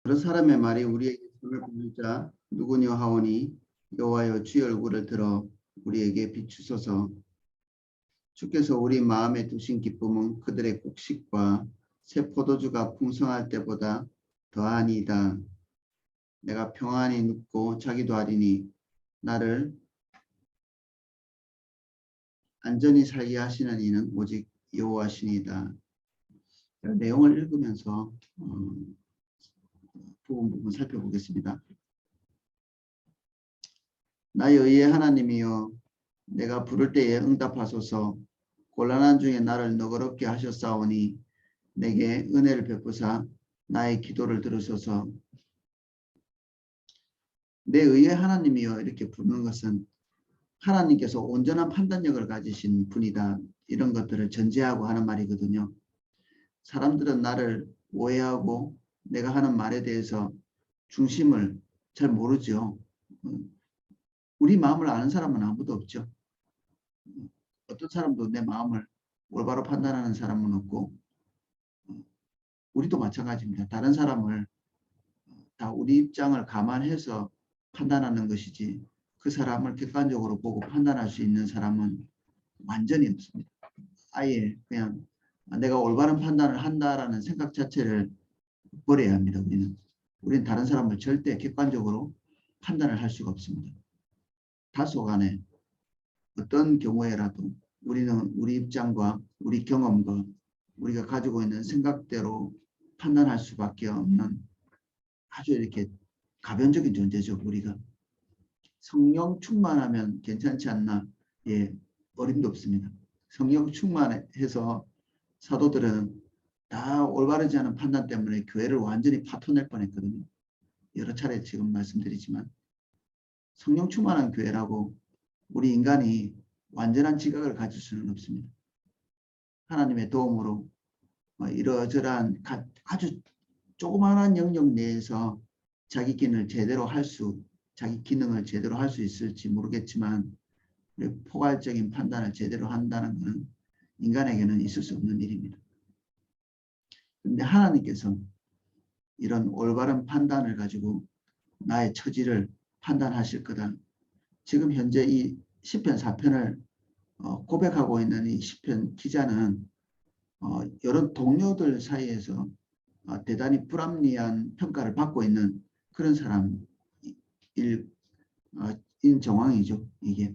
여러 사람의 말이 우리에게 손을 보이자 누구냐 하오니 여호와여 주의 얼굴을 들어 우리에게 비추소서. 주께서 우리 마음에 두신 기쁨은 그들의 곡식과 새 포도주가 풍성할 때보다 더하니이다. 내가 평안히 눕고 자기도 하리니 나를 안전히 살게 하시는 이는 오직 여호와시니이다. 내용을 읽으면서 부분 살펴보겠습니다. 나의 의의 하나님이여, 내가 부를 때에 응답하소서. 곤란한 중에 나를 너그럽게 하셨사오니 내게 은혜를 베푸사 나의 기도를 들으소서. 내 의의 하나님이여 이렇게 부르는 것은 하나님께서 온전한 판단력을 가지신 분이다, 이런 것들을 전제하고 하는 말이거든요. 사람들은 나를 오해하고 내가 하는 말에 대해서 중심을 잘 모르죠. 우리 마음을 아는 사람은 아무도 없죠. 어떤 사람도 내 마음을 올바로 판단하는 사람은 없고, 우리도 마찬가지입니다. 다른 사람을 다 우리 입장을 감안해서 판단하는 것이지 그 사람을 객관적으로 보고 판단할 수 있는 사람은 완전히 없습니다. 아예 그냥 내가 올바른 판단을 한다라는 생각 자체를 버려야 합니다. 우리는 다른 사람을 절대 객관적으로 판단을 할 수가 없습니다. 다소간에 어떤 경우에라도 우리는 우리 입장과 우리 경험과 우리가 가지고 있는 생각대로 판단할 수밖에 없는 아주 이렇게 가변적인 존재죠. 우리가 성령 충만하면 괜찮지 않나? 예, 어림도 없습니다. 성령 충만해서 사도들은 다 올바르지 않은 판단 때문에 교회를 완전히 파토낼 뻔했거든요. 여러 차례 지금 말씀드리지만 성령 충만한 교회라고 우리 인간이 완전한 지각을 가질 수는 없습니다. 하나님의 도움으로 이러저러한 아주 조그마한 영역 내에서 자기 기능을 제대로 할 수 있을지 모르겠지만 포괄적인 판단을 제대로 한다는 것은 인간에게는 있을 수 없는 일입니다. 그런데 하나님께서 이런 올바른 판단을 가지고 나의 처지를 판단하실 거다. 지금 현재 이 시편 4편을 고백하고 있는 이 시편 기자는 여러 동료들 사이에서 대단히 불합리한 평가를 받고 있는 그런 사람인 정황이죠. 이게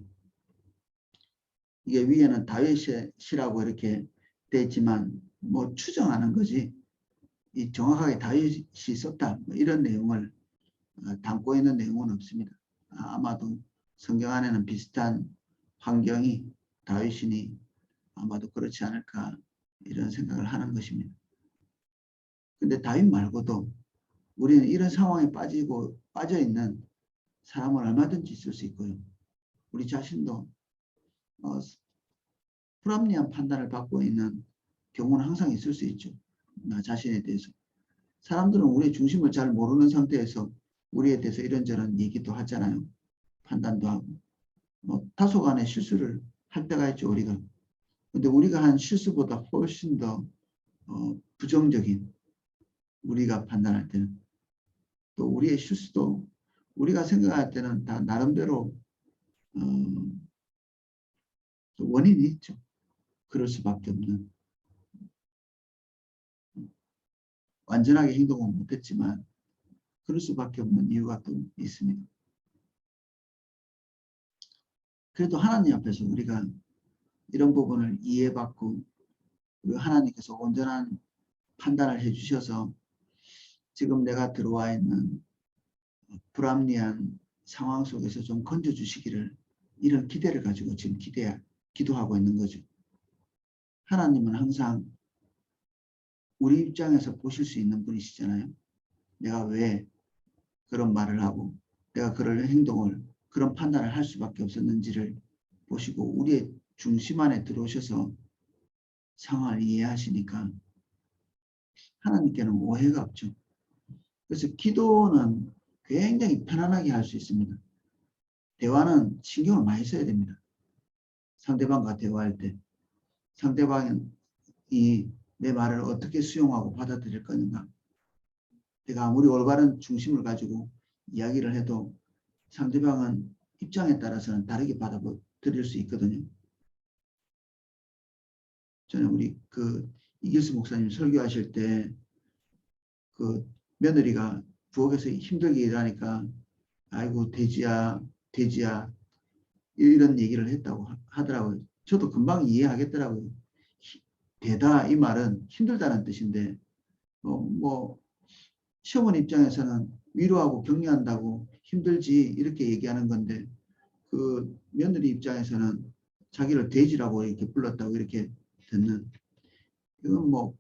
위에는 다윗이라고 이렇게 돼 있지만 뭐 추정하는 거지 이 정확하게 다윗이 썼다 이런 내용을 담고 있는 내용은 없습니다. 아마도 성경 안에는 비슷한 환경이 다윗이니 아마도 그렇지 않을까 이런 생각을 하는 것입니다. 근데 다윗 말고도 우리는 이런 상황에 빠져 있는 사람을 얼마든지 있을 수 있고요. 우리 자신도 불합리한 판단을 받고 있는 경우는 항상 있을 수 있죠. 나 자신에 대해서. 사람들은 우리의 중심을 잘 모르는 상태에서 우리에 대해서 이런저런 얘기도 하잖아요. 판단도 하고. 다소간의 실수를 할 때가 있죠, 우리가. 근데 우리가 한 실수보다 훨씬 더 부정적인, 우리가 판단할 때는, 또 우리의 실수도 우리가 생각할 때는 다 나름대로 원인이 있죠. 그럴 수밖에 없는. 완전하게 행동은 못했지만 그럴 수밖에 없는 이유가 또 있습니다. 그래도 하나님 앞에서 우리가 이런 부분을 이해받고 하나님께서 온전한 판단을 해주셔서 지금 내가 들어와 있는 불합리한 상황 속에서 좀 건져주시기를, 이런 기대를 가지고 지금 기도하고 있는 거죠. 하나님은 항상 우리 입장에서 보실 수 있는 분이시잖아요. 내가 왜 그런 말을 하고 내가 그런 행동을, 그런 판단을 할 수밖에 없었는지를 보시고 우리의 중심 안에 들어오셔서 상황을 이해하시니까 하나님께는 오해가 없죠. 그래서 기도는 굉장히 편안하게 할 수 있습니다. 대화는 신경을 많이 써야 됩니다. 상대방과 대화할 때 상대방이 내 말을 어떻게 수용하고 받아들일 거는가, 내가 아무리 올바른 중심을 가지고 이야기를 해도 상대방은 입장에 따라서는 다르게 받아들일 수 있거든요. 저는 우리 이길수 목사님 설교하실 때 며느리가 부엌에서 힘들게 일하니까 아이고 돼지야 이런 얘기를 했다고 하더라고요. 저도 금방 이해하겠더라고요. 되다 이 말은 힘들다는 뜻인데 뭐 시어머니 입장에서는 위로하고 격려한다고 힘들지 이렇게 얘기하는 건데 며느리 입장에서는 자기를 돼지라고 이렇게 불렀다고 이렇게 듣는 이건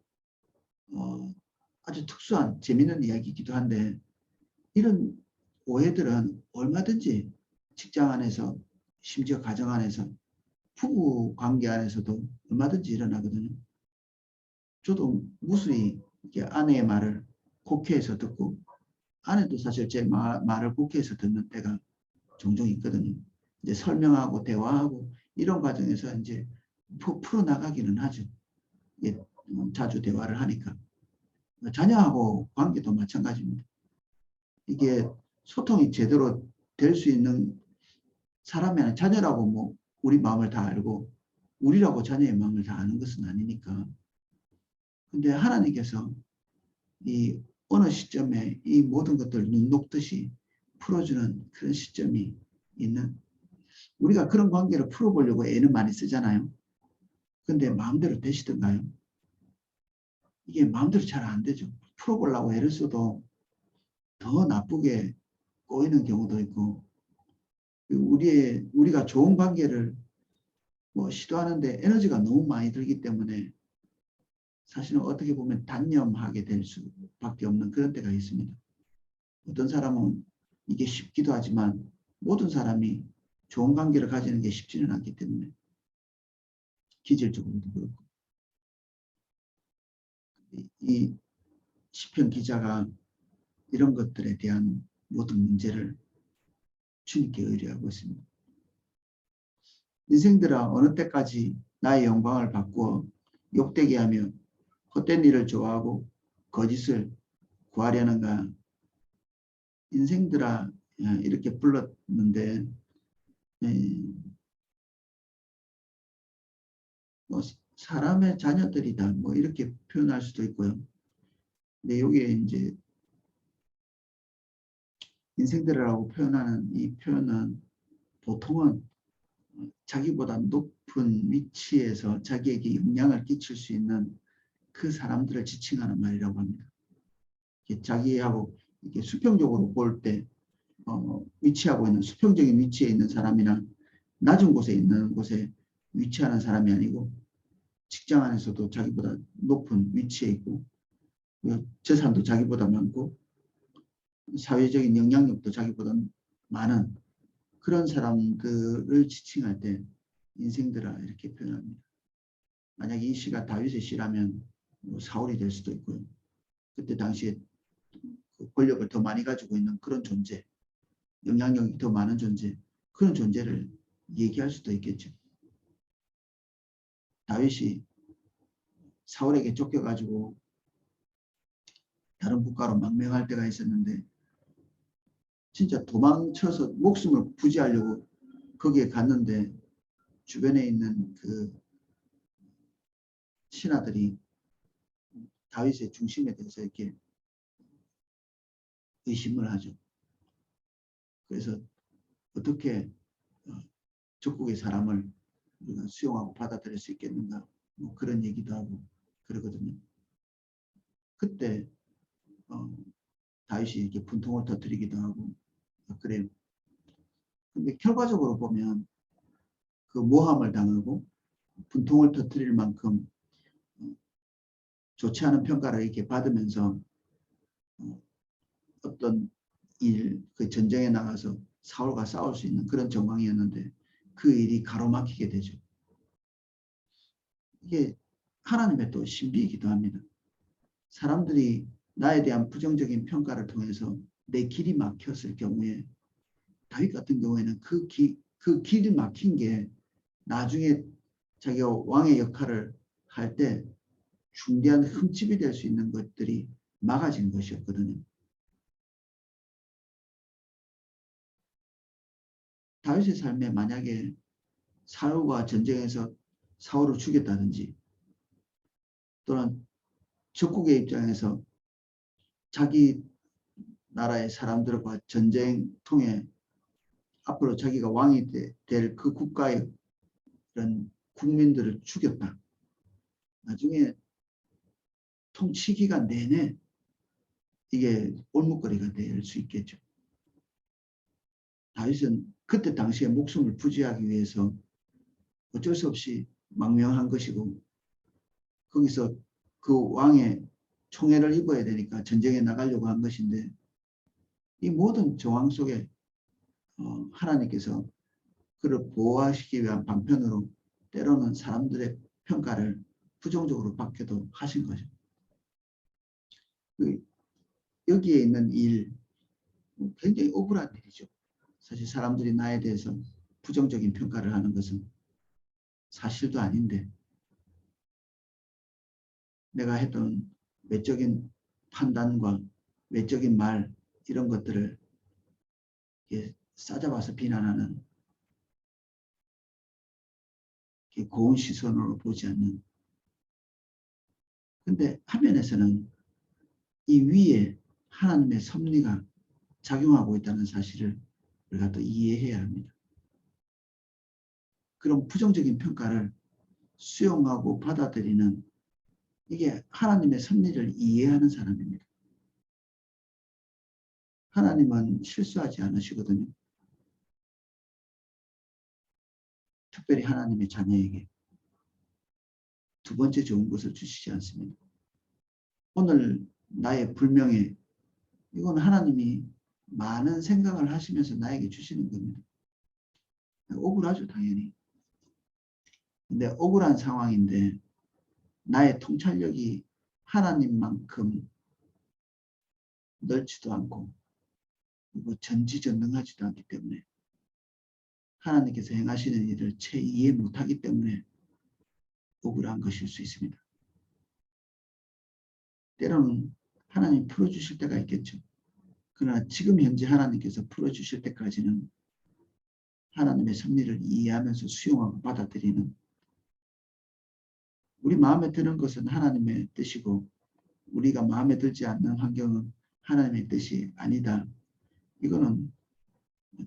아주 특수한 재미있는 이야기이기도 한데 이런 오해들은 얼마든지 직장 안에서 심지어 가정 안에서 부부 관계 안에서도 얼마든지 일어나거든요. 저도 무수히 아내의 말을 곡해해서 듣고 아내도 사실 제 말을 곡해해서 듣는 때가 종종 있거든요. 이제 설명하고 대화하고 이런 과정에서 이제 풀어나가기는 하죠. 자주 대화를 하니까. 자녀하고 관계도 마찬가지입니다. 이게 소통이 제대로 될 수 있는 사람이 아니라 자녀라고 우리 마음을 다 알고 우리라고 자녀의 마음을 다 아는 것은 아니니까. 근데 하나님께서 이 어느 시점에 이 모든 것들을 눈 녹듯이 풀어주는 그런 시점이 있는 우리가 그런 관계를 풀어보려고 애는 많이 쓰잖아요. 근데 마음대로 되시던가요? 이게 마음대로 잘 안 되죠. 풀어보려고 애를 써도 더 나쁘게 꼬이는 경우도 있고 우리가 좋은 관계를 시도하는데 에너지가 너무 많이 들기 때문에 사실은 어떻게 보면 단념하게 될 수밖에 없는 그런 때가 있습니다. 어떤 사람은 이게 쉽기도 하지만 모든 사람이 좋은 관계를 가지는 게 쉽지는 않기 때문에 기질적으로도 그렇고 이 시편 기자가 이런 것들에 대한 모든 문제를 주님께 의뢰하고 있습니다. 인생들아 어느 때까지 나의 영광을 바꾸어 욕되게 하며 헛된 일을 좋아하고 거짓을 구하려는가. 인생들아 이렇게 불렀는데 사람의 자녀들이다 이렇게 표현할 수도 있고요. 근데 여기에 이제 인생들이라고 표현하는 이 표현은 보통은 자기보다 높은 위치에서 자기에게 영향을 끼칠 수 있는 그 사람들을 지칭하는 말이라고 합니다. 자기하고 이렇게 수평적으로 볼 때 위치하고 있는 수평적인 위치에 있는 사람이나 낮은 곳에 있는 곳에 위치하는 사람이 아니고 직장 안에서도 자기보다 높은 위치에 있고 재산도 자기보다 많고 사회적인 영향력도 자기보다 많은 그런 사람들을 지칭할 때 인생들아 이렇게 표현합니다. 만약 이 시가 다윗의 시라면 사울이 될 수도 있고요. 그때 당시에 권력을 더 많이 가지고 있는 그런 존재, 영향력이 더 많은 존재, 그런 존재를 얘기할 수도 있겠죠. 다윗이 사울에게 쫓겨가지고 다른 국가로 망명할 때가 있었는데 진짜 도망쳐서 목숨을 부지하려고 거기에 갔는데 주변에 있는 그 신하들이 다윗의 중심에 대해서 이렇게 의심을 하죠. 그래서 어떻게 적국의 사람을 우리가 수용하고 받아들일 수 있겠는가 그런 얘기도 하고 그러거든요. 그때 다윗이 이렇게 분통을 터뜨리기도 하고 그래요. 근데 결과적으로 보면 그 모함을 당하고 분통을 터뜨릴 만큼 좋지 않은 평가를 이렇게 받으면서 어떤 그 전쟁에 나가서 사울과 싸울 수 있는 그런 정황이었는데 그 일이 가로막히게 되죠. 이게 하나님의 또 신비이기도 합니다. 사람들이 나에 대한 부정적인 평가를 통해서 내 길이 막혔을 경우에 다윗 같은 경우에는 그 길이 막힌 게 나중에 자기가 왕의 역할을 할 때 중대한 흠집이 될 수 있는 것들이 막아진 것이었거든요. 다윗의 삶에 만약에 사울과 전쟁에서 사울을 죽였다든지 또는 적국의 입장에서 자기 나라의 사람들과 전쟁 통해 앞으로 자기가 왕이 될 그 국가의 이런 국민들을 죽였다. 나중에 통치 기간 내내 이게 올무거리가 될 수 있겠죠. 다윗은 그때 당시에 목숨을 부지하기 위해서 어쩔 수 없이 망명한 것이고 거기서 그 왕의 총애를 입어야 되니까 전쟁에 나가려고 한 것인데 이 모든 정황 속에 하나님께서 그를 보호하시기 위한 방편으로 때로는 사람들의 평가를 부정적으로 받기도 하신 거죠. 여기에 있는 일 굉장히 억울한 일이죠. 사실 사람들이 나에 대해서 부정적인 평가를 하는 것은 사실도 아닌데 내가 했던 외적인 판단과 외적인 말 이런 것들을 싸잡아서 비난하는 고운 시선으로 보지 않는. 근데 화면에서는 이 위에 하나님의 섭리가 작용하고 있다는 사실을 우리가 또 이해해야 합니다. 그런 부정적인 평가를 수용하고 받아들이는 이게 하나님의 섭리를 이해하는 사람입니다. 하나님은 실수하지 않으시거든요. 특별히 하나님의 자녀에게 두 번째 좋은 것을 주시지 않습니다. 오늘 나의 불명예 이건 하나님이 많은 생각을 하시면서 나에게 주시는 겁니다. 억울하죠 당연히. 근데 억울한 상황인데 나의 통찰력이 하나님만큼 넓지도 않고 그리고 전지전능하지도 않기 때문에 하나님께서 행하시는 일을 채 이해 못하기 때문에 억울한 것일 수 있습니다. 때로는 하나님 풀어주실 때가 있겠죠. 그러나 지금 현재 하나님께서 풀어주실 때까지는 하나님의 섭리를 이해하면서 수용하고 받아들이는 우리 마음에 드는 것은 하나님의 뜻이고 우리가 마음에 들지 않는 환경은 하나님의 뜻이 아니다. 이거는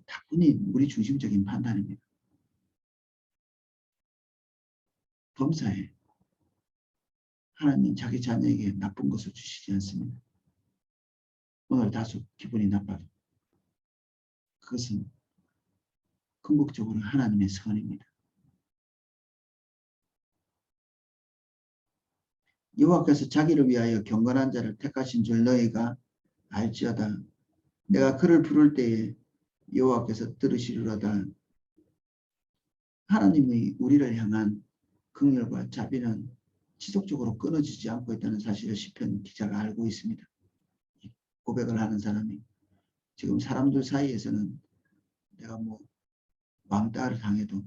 다분히 우리 중심적인 판단입니다. 범사에 하나님은 자기 자녀에게 나쁜 것을 주시지 않습니다. 오늘 다소 기분이 나빠도 그것은 궁극적으로 하나님의 선입니다. 여호와께서 자기를 위하여 경건한 자를 택하신 줄 너희가 알지어다. 내가 그를 부를 때에 여호와께서 들으시리로다. 하나님의 우리를 향한 긍휼과 자비는 지속적으로 끊어지지 않고 있다는 사실을 시편 기자가 알고 있습니다. 고백을 하는 사람이 지금 사람들 사이에서는 내가 뭐 왕따를 당해도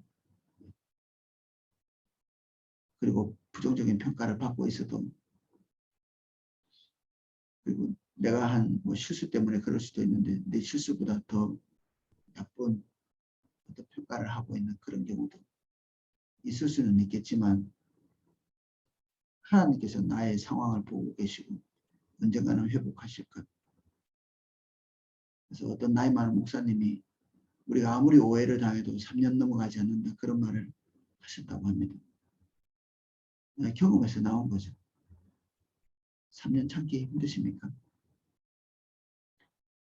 그리고 부정적인 평가를 받고 있어도 그리고 내가 한 뭐 실수 때문에 그럴 수도 있는데 내 실수보다 더 나쁜 어떤 평가를 하고 있는 그런 경우도 있을 수는 있겠지만 하나님께서 나의 상황을 보고 계시고 언젠가는 회복하실 것. 그래서 어떤 나이 많은 목사님이 우리가 아무리 오해를 당해도 3년 넘어가지 않는다 그런 말을 하셨다고 합니다. 경험에서 나온 거죠. 3년 참기 힘드십니까?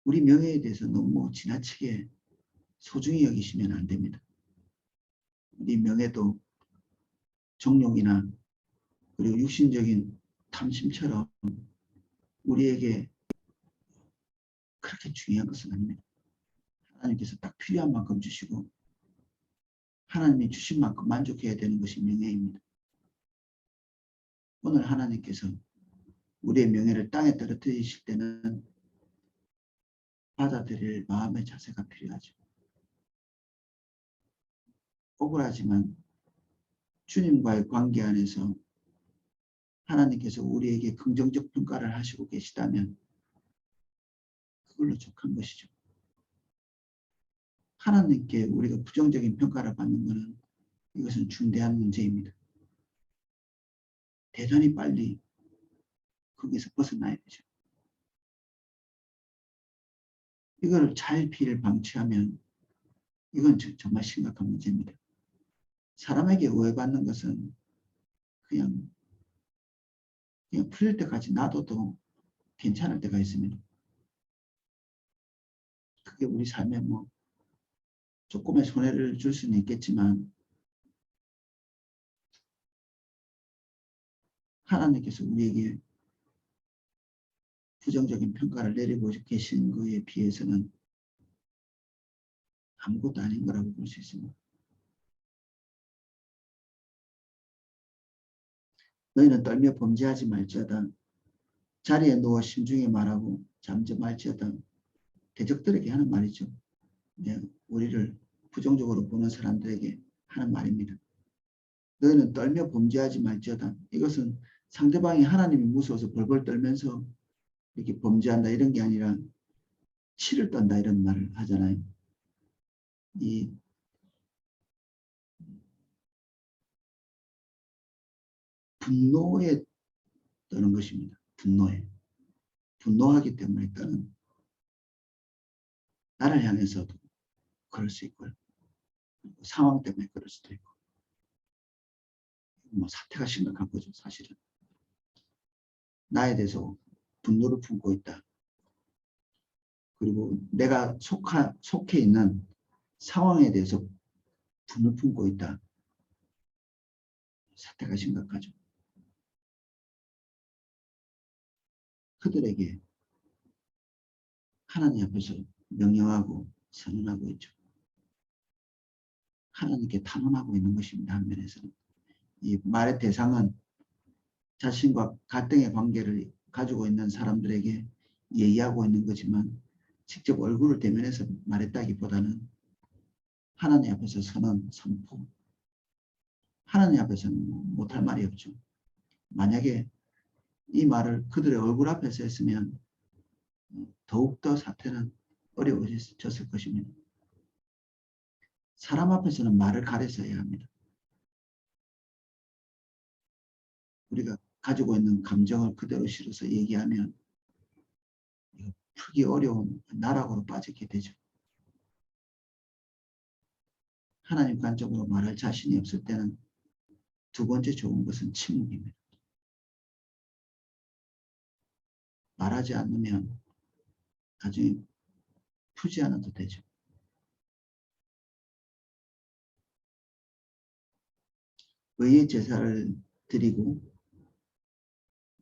우리 명예에 대해서 너무 지나치게 소중히 여기시면 안 됩니다. 우리 명예도 정욕이나 그리고 육신적인 탐심처럼 우리에게 그렇게 중요한 것은 아닙니다. 하나님께서 딱 필요한 만큼 주시고 하나님이 주신 만큼 만족해야 되는 것이 명예입니다. 오늘 하나님께서 우리의 명예를 땅에 떨어뜨리실 때는 받아들일 마음의 자세가 필요하죠. 억울하지만 주님과의 관계 안에서 하나님께서 우리에게 긍정적 평가를 하시고 계시다면 그걸로 족한 것이죠. 하나님께 우리가 부정적인 평가를 받는 것은 이것은 중대한 문제입니다. 대단히 빨리 거기서 벗어나야 되죠. 이걸 잘 피해를 방치하면 이건 정말 심각한 문제입니다. 사람에게 오해받는 것은 그냥 풀릴 때까지 놔둬도 괜찮을 때가 있습니다. 그게 우리 삶에 뭐 조금의 손해를 줄 수는 있겠지만 하나님께서 우리에게 부정적인 평가를 내리고 계신 것에 비해서는 아무것도 아닌 거라고 볼 수 있습니다. 너희는 떨며 범죄하지 말지어다. 자리에 누워 심중에 말하고 잠잠할지어다. 대적들에게 하는 말이죠. 네, 우리를 부정적으로 보는 사람들에게 하는 말입니다. 너희는 떨며 범죄하지 말지어다. 이것은 상대방이 하나님이 무서워서 벌벌 떨면서 이렇게 범죄한다 이런 게 아니라 치를 떤다 이런 말을 하잖아요. 이 분노에 떠는 것입니다. 분노하기 때문에 떠는 나를 향해서도 그럴 수 있고요. 상황 때문에 그럴 수도 있고 뭐 사태가 심각한 거죠. 사실은 나에 대해서 분노를 품고 있다. 그리고 내가 속해 있는 상황에 대해서 분을 품고 있다. 사태가 심각하죠. 그들에게 하나님 앞에서 명령하고 선언하고 있죠. 하나님께 탄원하고 있는 것입니다. 한면에서는. 이 말의 대상은 자신과 갈등의 관계를 가지고 있는 사람들에게 얘기하고 있는 거지만 직접 얼굴을 대면해서 말했다기보다는 하나님 앞에서 선언, 선포. 하나님 앞에서는 못할 말이 없죠. 만약에 이 말을 그들의 얼굴 앞에서 했으면 더욱더 사태는 어려워졌을 것입니다. 사람 앞에서는 말을 가려서 해야 합니다. 우리가 가지고 있는 감정을 그대로 실어서 얘기하면 풀기 어려운 나락으로 빠지게 되죠. 하나님 관점으로 말할 자신이 없을 때는 두 번째 좋은 것은 침묵입니다. 말하지 않으면 나중에 풀지 않아도 되죠. 의의 제사를 드리고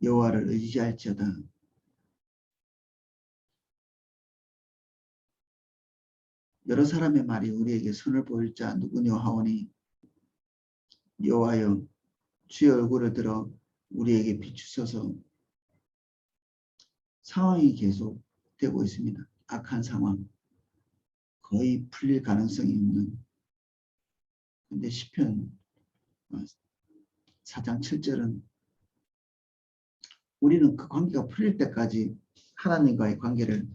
여호와를 의지할지어다. 여러 사람의 말이 우리에게 선을 보일 자 누구냐 하오니 여호와여 주의 얼굴을 들어 우리에게 비추소서. 상황이 계속되고 있습니다. 악한 상황. 거의 풀릴 가능성이 없는. 근데 시편 4장 7절은 우리는 그 관계가 풀릴 때까지 하나님과의 관계를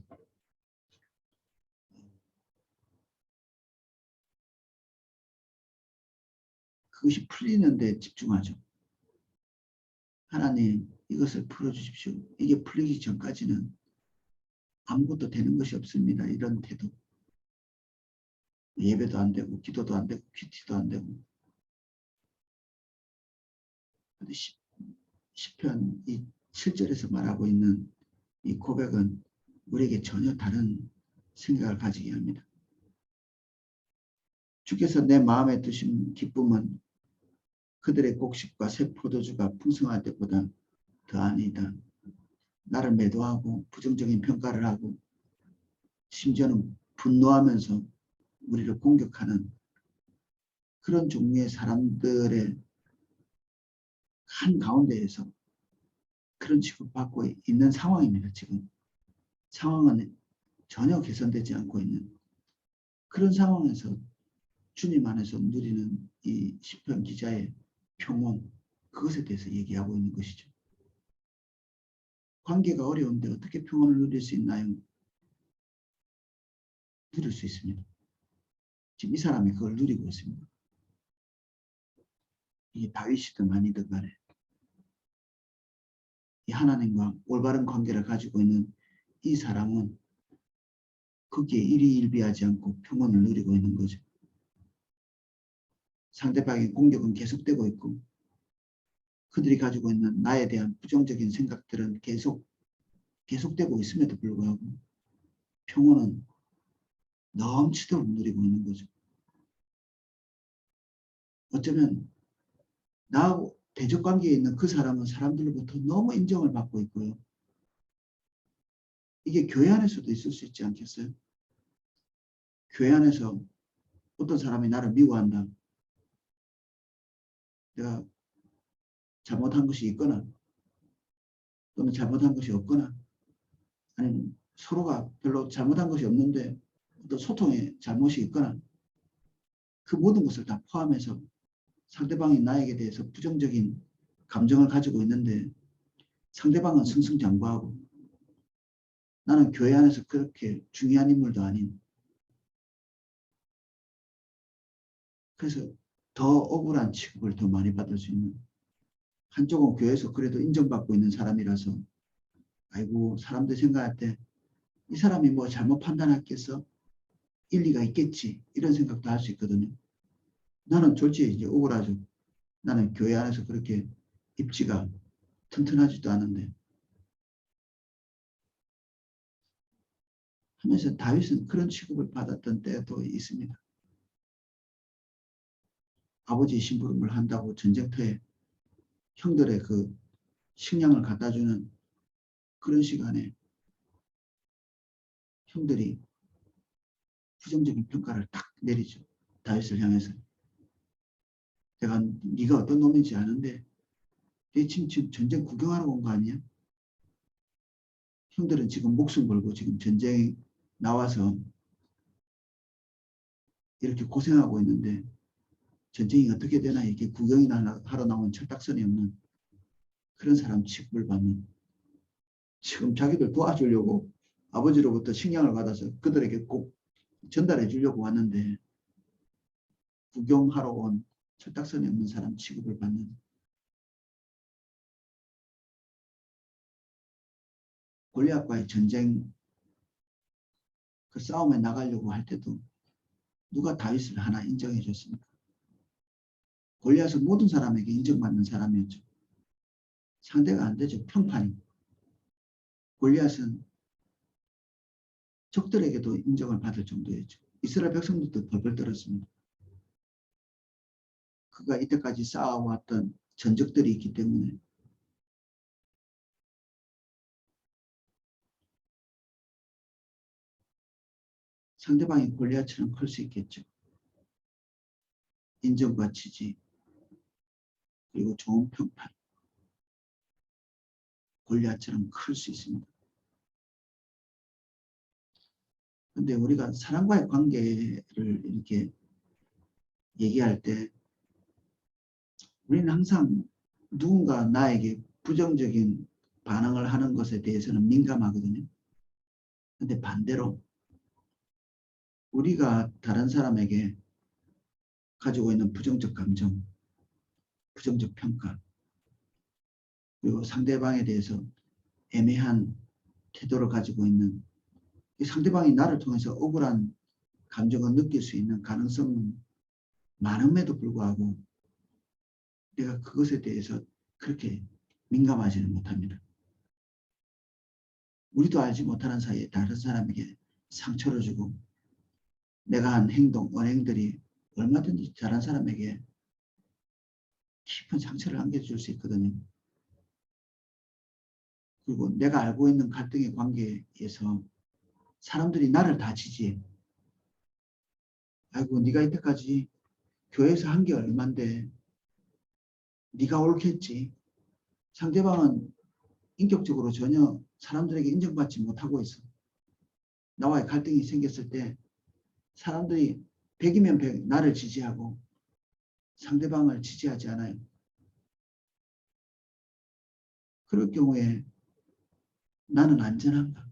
그것이 풀리는 데 집중하죠. 하나님 이것을 풀어주십시오. 이게 풀리기 전까지는 아무것도 되는 것이 없습니다. 이런 태도. 예배도 안 되고 기도도 안 되고 큐티도 안 되고. 근데 시편 이 7절에서 말하고 있는 이 고백은 우리에게 전혀 다른 생각을 가지게 합니다. 주께서 내 마음에 두신 기쁨은 그들의 곡식과 새 포도주가 풍성할 때보다 더하니이다. 나를 매도하고 부정적인 평가를 하고 심지어는 분노하면서 우리를 공격하는 그런 종류의 사람들의 한가운데에서 그런 취급받고 있는 상황입니다. 지금 상황은 전혀 개선되지 않고 있는 그런 상황에서 주님 안에서 누리는 이 시편 기자의 평온, 그것에 대해서 얘기하고 있는 것이죠. 관계가 어려운데 어떻게 평온을 누릴 수 있나요? 누릴 수 있습니다. 지금 이 사람이 그걸 누리고 있습니다. 이게 다윗이든 아니든 간에 이 하나님과 올바른 관계를 가지고 있는 이 사람은 거기에 일희일비하지 않고 평온을 누리고 있는 거죠. 상대방의 공격은 계속되고 있고 그들이 가지고 있는 나에 대한 부정적인 생각들은 계속되고 있음에도 불구하고 평온은 넘치도록 누리고 있는 거죠. 어쩌면 나하고 대적관계에 있는 그 사람은 사람들로부터 너무 인정을 받고 있고요. 이게 교회 안에서도 있을 수 있지 않겠어요? 교회 안에서 어떤 사람이 나를 미워한다. 내가 잘못한 것이 있거나 또는 잘못한 것이 없거나 아니면 서로가 별로 잘못한 것이 없는데 어떤 소통에 잘못이 있거나 그 모든 것을 다 포함해서 상대방이 나에게 대해서 부정적인 감정을 가지고 있는데 상대방은 승승장구하고 나는 교회 안에서 그렇게 중요한 인물도 아닌 그래서 더 억울한 취급을 더 많이 받을 수 있는 한쪽은 교회에서 그래도 인정받고 있는 사람이라서 아이고 사람들 생각할 때 이 사람이 뭐 잘못 판단했겠어? 일리가 있겠지 이런 생각도 할 수 있거든요. 나는 솔직히 이제 억울하죠. 나는 교회 안에서 그렇게 입지가 튼튼하지도 않은데 하면서 다윗은 그런 취급을 받았던 때도 있습니다. 아버지 심부름을 한다고 전쟁터에 형들의 그 식량을 갖다 주는 그런 시간에 형들이 부정적인 평가를 딱 내리죠. 다윗을 향해서. 내가 네가 어떤 놈인지 아는데 내 지금 전쟁 구경하러 온 거 아니야? 형들은 지금 목숨 걸고 지금 전쟁에 나와서 이렇게 고생하고 있는데 전쟁이 어떻게 되나 이게 구경이나 하러 나온 철딱선이 없는 그런 사람 취급을 받는 지금 자기들 도와주려고 아버지로부터 식량을 받아서 그들에게 꼭 전달해 주려고 왔는데 구경하러 온 철딱선이 없는 사람 취급을 받는 골리앗과의 전쟁 그 싸움에 나가려고 할 때도 누가 다윗을 하나 인정해 줬습니까? 골리앗은 모든 사람에게 인정받는 사람이었죠. 상대가 안 되죠. 평판이. 골리앗은 적들에게도 인정을 받을 정도였죠. 이스라엘 백성들도 벌벌 떨었습니다. 그가 이때까지 쌓아왔던 전적들이 있기 때문에 상대방이 골리앗처럼 클 수 있겠죠. 인정과 지지 그리고 좋은 평판 골리앗처럼 클 수 있습니다. 근데 우리가 사람과의 관계를 이렇게 얘기할 때 우리는 항상 누군가 나에게 부정적인 반응을 하는 것에 대해서는 민감하거든요. 근데 반대로 우리가 다른 사람에게 가지고 있는 부정적 감정, 부정적 평가, 그리고 상대방에 대해서 애매한 태도를 가지고 있는 상대방이 나를 통해서 억울한 감정을 느낄 수 있는 가능성은 많음에도 불구하고 내가 그것에 대해서 그렇게 민감하지는 못합니다. 우리도 알지 못하는 사이에 다른 사람에게 상처를 주고 내가 한 행동, 언행들이 얼마든지 다른 사람에게 깊은 상처를 안겨줄 수 있거든요. 그리고 내가 알고 있는 갈등의 관계에서 사람들이 나를 다 지지해. 아이고 네가 이때까지 교회에서 한 게 얼만데 네가 옳겠지. 상대방은 인격적으로 전혀 사람들에게 인정받지 못하고 있어. 나와의 갈등이 생겼을 때 사람들이 100이면 100 나를 지지하고 상대방을 지지하지 않아요. 그럴 경우에 나는 안전한가?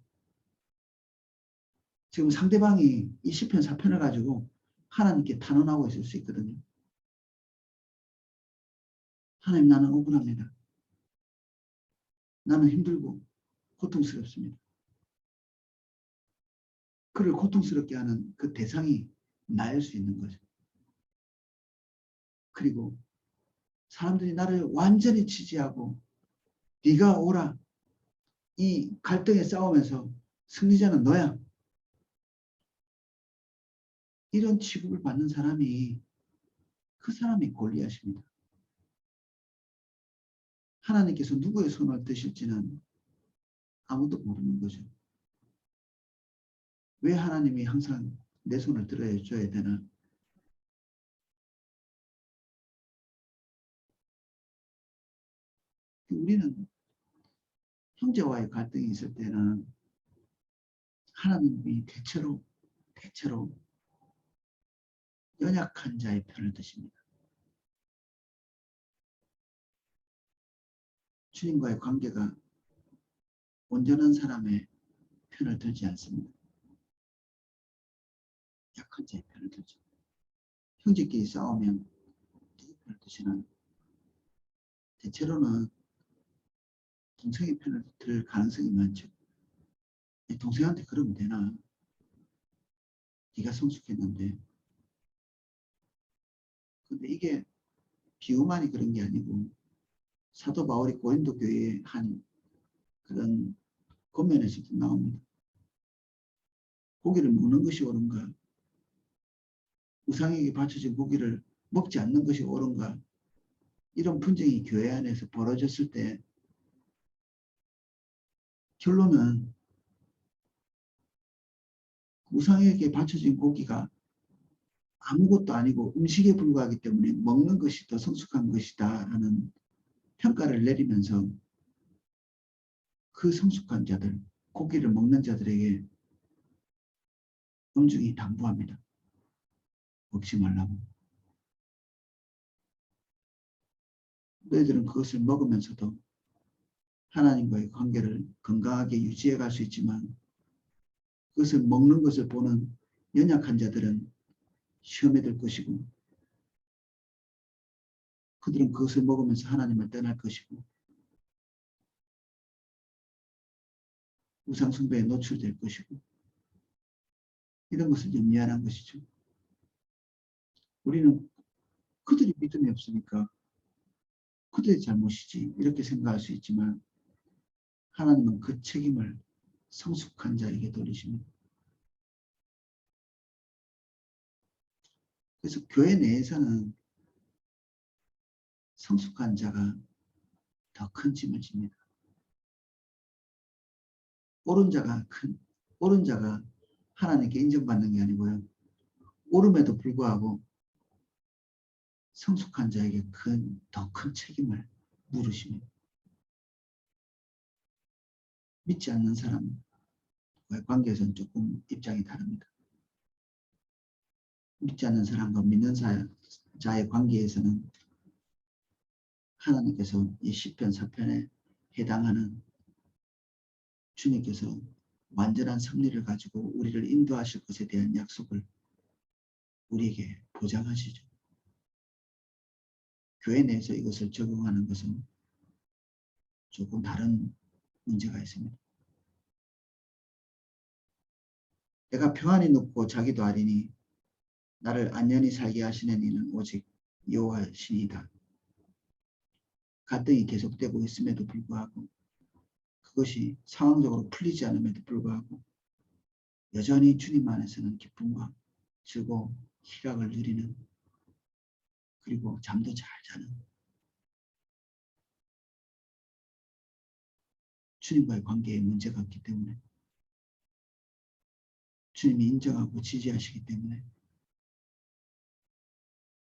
지금 상대방이 이 시편 4편을 가지고 하나님께 탄원하고 있을 수 있거든요. 하나님, 나는 억울합니다. 나는 힘들고 고통스럽습니다. 그를 고통스럽게 하는 그 대상이 나일 수 있는 거죠. 그리고 사람들이 나를 완전히 지지하고 네가 오라. 이 갈등에 싸우면서 승리자는 너야. 이런 취급을 받는 사람이 그 사람이 골리앗입니다. 하나님께서 누구의 손을 드실지는 아무도 모르는 거죠. 왜 하나님이 항상 내 손을 들어줘야 되나? 우리는 형제와의 갈등이 있을 때는 하나님이 대체로 연약한 자의 편을 드십니다. 주님과의 관계가 온전한 사람의 편을 들지 않습니다. 약한 자의 편을 들죠. 형제끼리 싸우면 누구 편을 드시나요? 대체로는 동생의 편을 들 가능성이 많죠. 동생한테 그러면 되나? 네가 성숙했는데. 근데 이게 비유만이 그런 게 아니고 사도 바울이 고린도 교회에 한 그런 권면에서도 나옵니다. 고기를 먹는 것이 옳은가? 우상에게 바쳐진 고기를 먹지 않는 것이 옳은가? 이런 분쟁이 교회 안에서 벌어졌을 때 결론은 우상에게 바쳐진 고기가 아무것도 아니고 음식에 불과하기 때문에 먹는 것이 더 성숙한 것이다 라는 평가를 내리면서 그 성숙한 자들, 고기를 먹는 자들에게 엄중히 당부합니다. 먹지 말라고. 너희들은 그것을 먹으면서도 하나님과의 관계를 건강하게 유지해 갈 수 있지만 그것을 먹는 것을 보는 연약한 자들은 시험에 들 것이고 그들은 그것을 먹으면서 하나님을 떠날 것이고 우상숭배에 노출될 것이고 이런 것을 염려하는 것이죠. 우리는 그들이 믿음이 없으니까 그들의 잘못이지 이렇게 생각할 수 있지만 하나님은 그 책임을 성숙한 자에게 돌리십니다. 그래서 교회 내에서는 성숙한 자가 더 큰 짐을 집니다. 옳은 자가 하나님께 인정받는 게 아니고요. 옳음에도 불구하고 성숙한 자에게 더 큰 책임을 물으십니다. 믿지 않는 사람과의 관계에서는 조금 입장이 다릅니다. 믿지 않는 사람과 믿는 자의 관계에서는 하나님께서 이 시편 4편에 해당하는 주님께서 완전한 섭리를 가지고 우리를 인도하실 것에 대한 약속을 우리에게 보장하시죠. 교회 내에서 이것을 적용하는 것은 조금 다른 문제가 있습니다. 내가 평안히 눕고 자기도 아리니 나를 안전히 살게 하시는 이는 오직 여호와시니이다. 갈등이 계속되고 있음에도 불구하고 그것이 상황적으로 풀리지 않음에도 불구하고 여전히 주님 안에서는 기쁨과 즐거움, 희락을 누리는 그리고 잠도 잘 자는 주님과의 관계에 문제가 없기 때문에 주님이 인정하고 지지하시기 때문에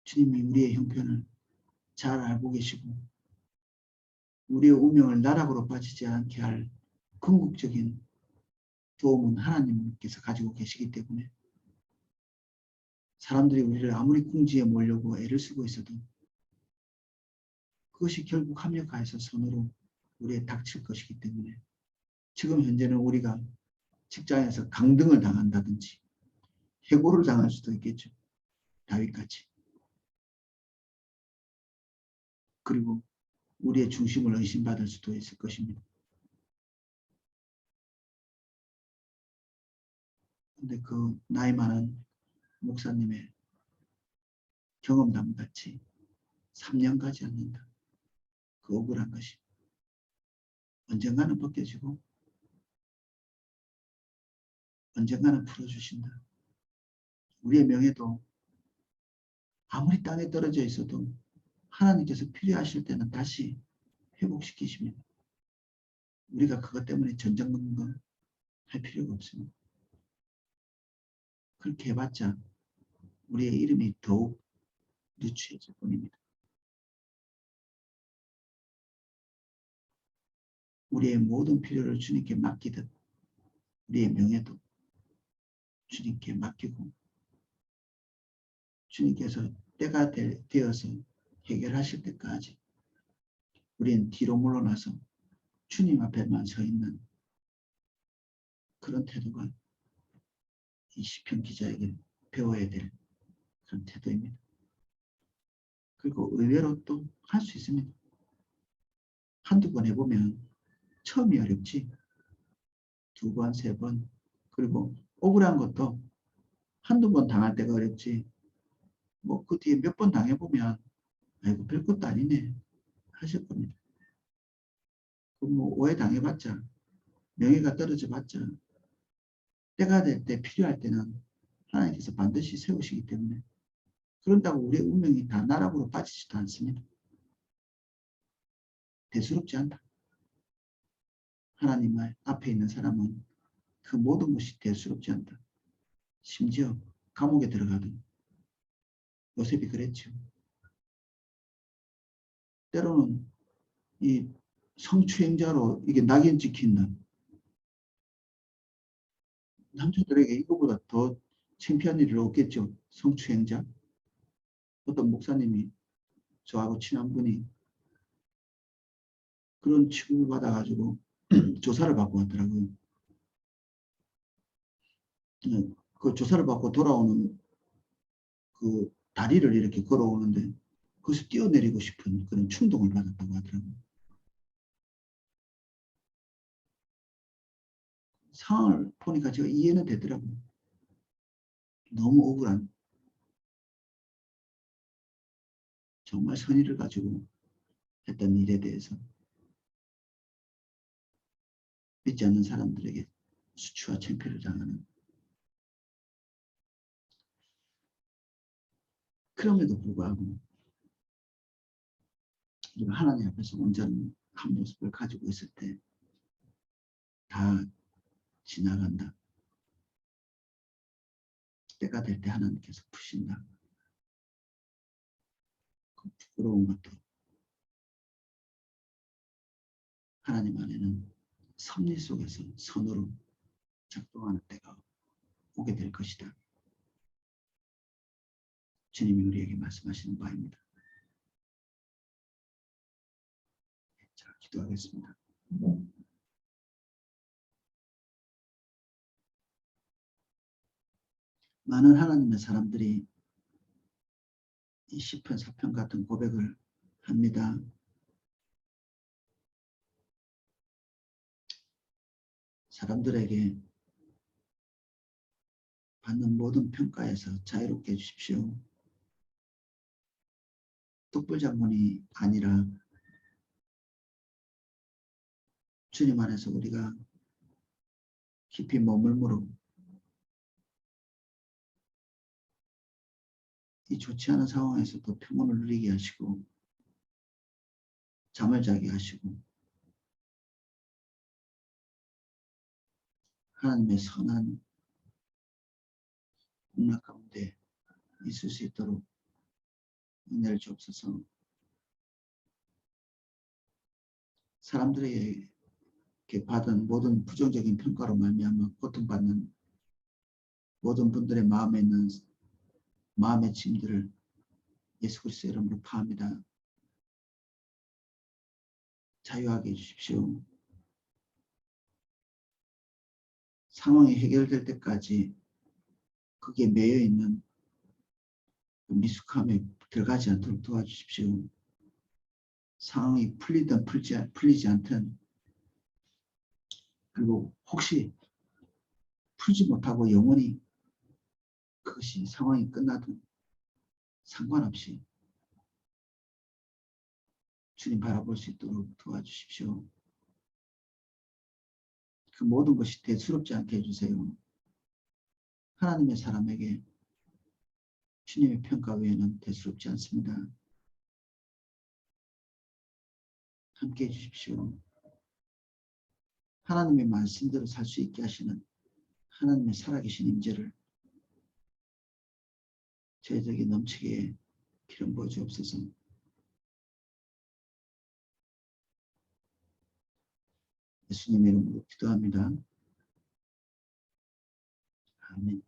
주님이 우리의 형편을 잘 알고 계시고 우리의 운명을 나락으로 빠지지 않게 할 궁극적인 도움은 하나님께서 가지고 계시기 때문에 사람들이 우리를 아무리 궁지에 몰려고 애를 쓰고 있어도 그것이 결국 합력하여서 선으로 우리에 닥칠 것이기 때문에 지금 현재는 우리가 직장에서 강등을 당한다든지 해고를 당할 수도 있겠죠. 다윗같이. 그리고 우리의 중심을 의심받을 수도 있을 것입니다. 근데 그 나이 많은 목사님의 경험담같이 3년 가지 않는다. 그 억울한 것이 언젠가는 벗겨지고 언젠가는 풀어주신다. 우리의 명예도 아무리 땅에 떨어져 있어도 하나님께서 필요하실 때는 다시 회복시키십니다. 우리가 그것 때문에 전전긍긍 할 필요가 없습니다. 그렇게 해봤자 우리의 이름이 더욱 누추해질 뿐입니다. 우리의 모든 필요를 주님께 맡기듯 우리의 명예도 주님께 맡기고 주님께서 때가 되어서 해결하실 때까지 우리는 뒤로 물러나서 주님 앞에만 서 있는 그런 태도가 이 시편 기자에게 배워야 될 그런 태도입니다. 그리고 의외로 또 할 수 있습니다. 한두 번 해보면 처음이 어렵지. 두 번, 세 번, 그리고 억울한 것도 한두 번 당할 때가 어렵지. 뭐 그 뒤에 몇 번 당해보면 아이고 별것도 아니네 하실 겁니다. 뭐 오해 당해봤자 명예가 떨어져봤자 때가 될 때 필요할 때는 하나님께서 반드시 세우시기 때문에 그런다고 우리의 운명이 다 나락으로 빠지지도 않습니다. 대수롭지 않다. 하나님 앞에 있는 사람은 그 모든 것이 대수롭지 않다. 심지어 감옥에 들어가도 요셉이 그랬죠. 때로는 이 성추행자로 이게 낙인 찍힌다. 남자들에게 이거보다 더 창피한 일이 없겠죠. 성추행자. 어떤 목사님이 저하고 친한 분이 그런 취급을 받아가지고 조사를 받고 왔더라고요. 그 조사를 받고 돌아오는 그 다리를 이렇게 걸어오는데 거기서 뛰어내리고 싶은 그런 충동을 받았다고 하더라고요. 상황을 보니까 제가 이해는 되더라고요. 너무 억울한 정말 선의를 가지고 했던 일에 대해서 믿지 않는 사람들에게 수치와 창피를 당하는 그럼에도 불구하고 우리가 하나님 앞에서 온전한 한 모습을 가지고 있을 때 다 지나간다. 때가 될 때 하나님께서 푸신다. 그 부끄러운 것도 하나님 안에는 섭리 속에서 선으로 작동하는 때가 오게 될 것이다. 주님이 우리에게 말씀하시는 바입니다. 자, 기도하겠습니다. 많은 하나님의 사람들이 이 시편, 사편 같은 고백을 합니다. 사람들에게 받는 모든 평가에서 자유롭게 해주십시오. 뚝불장군이 아니라 주님 안에서 우리가 깊이 머물므로 이 좋지 않은 상황에서도 평온을 누리게 하시고 잠을 자게 하시고 하나님의 선한 공락 가운데 있을 수 있도록 은혜를 주옵소서. 사람들에게 받은 모든 부정적인 평가로 말미암아 고통받는 모든 분들의 마음에 있는 마음의 짐들을 예수 그리스도의 이름으로 파합니다. 자유하게 해주십시오. 상황이 해결될 때까지 거기에 매여 있는 미숙함에 들어가지 않도록 도와주십시오. 상황이 풀리든 풀리지 않든, 그리고 혹시 풀지 못하고 영원히 그것이 상황이 끝나도 상관없이 주님 바라볼 수 있도록 도와주십시오. 그 모든 것이 대수롭지 않게 해주세요. 하나님의 사람에게 주님의 평가 외에는 대수롭지 않습니다. 함께 해주십시오. 하나님의 말씀대로 살 수 있게 하시는 하나님의 살아계신 임재를 저희에게 넘치게 기름 부어 주옵소서. 예수님의 이름으로 기도합니다. 아멘.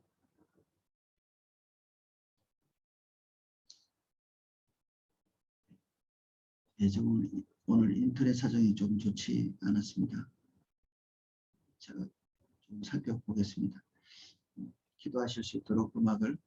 네, 오늘 인터넷 사정이 좀 좋지 않았습니다. 제가 좀 살펴보겠습니다. 기도하실 수 있도록 음악을